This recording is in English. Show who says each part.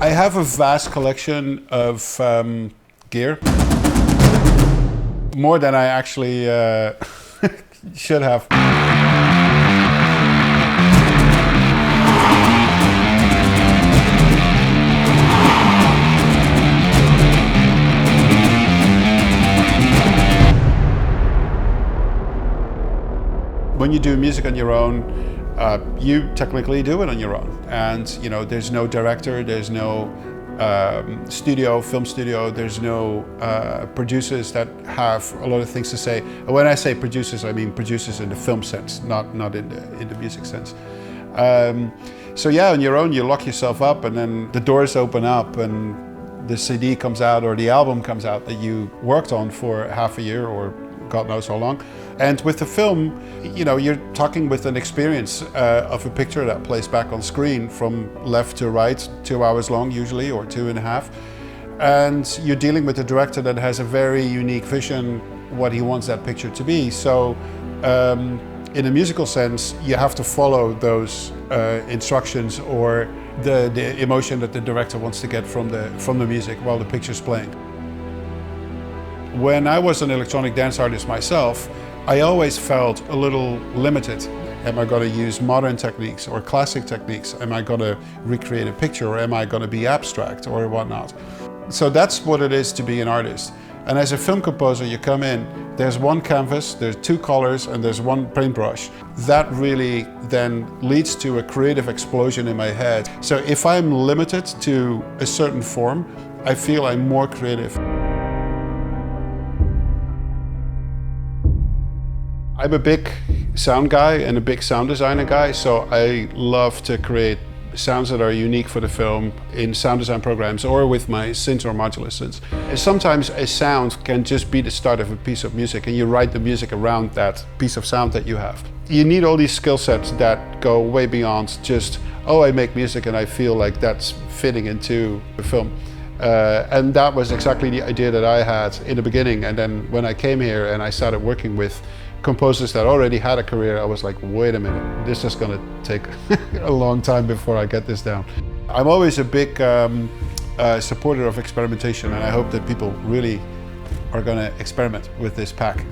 Speaker 1: I have a vast collection of gear. More than I actually should have. When you do music on your own, you technically do it on your own. And you know, there's no director, there's no film studio, there's no producers that have a lot of things to say. And when I say producers, I mean producers in the film sense, not in the music sense. So yeah, on your own, you lock yourself up, and then the doors open up, and the CD comes out, or the album comes out that you worked on for half a year, or God knows how long. And with the film, you know, you're talking with an experience of a picture that plays back on screen from left to right, 2 hours long usually, or 2.5. And you're dealing with a director that has a very unique vision, what he wants that picture to be. So in a musical sense, you have to follow those instructions or the emotion that the director wants to get from the music while the picture's playing. When I was an electronic dance artist myself, I always felt a little limited. Am I going to use modern techniques or classic techniques? Am I going to recreate a picture, or am I going to be abstract or whatnot? So that's what it is to be an artist. And as a film composer, you come in, there's one canvas, there's 2 colors, and there's 1 paintbrush. That really then leads to a creative explosion in my head. So if I'm limited to a certain form, I feel I'm more creative. I'm a big sound guy and a big sound designer guy, so I love to create sounds that are unique for the film in sound design programs or with my synths or modular synths. And sometimes a sound can just be the start of a piece of music, and you write the music around that piece of sound that you have. You need all these skill sets that go way beyond just, oh, I make music and I feel like that's fitting into the film. And that was exactly the idea that I had in the beginning. And then when I came here and I started working with composers that already had a career, I was like, wait a minute, this is gonna take a long time before I get this down. I'm always a big supporter of experimentation, and I hope that people really are gonna experiment with this pack.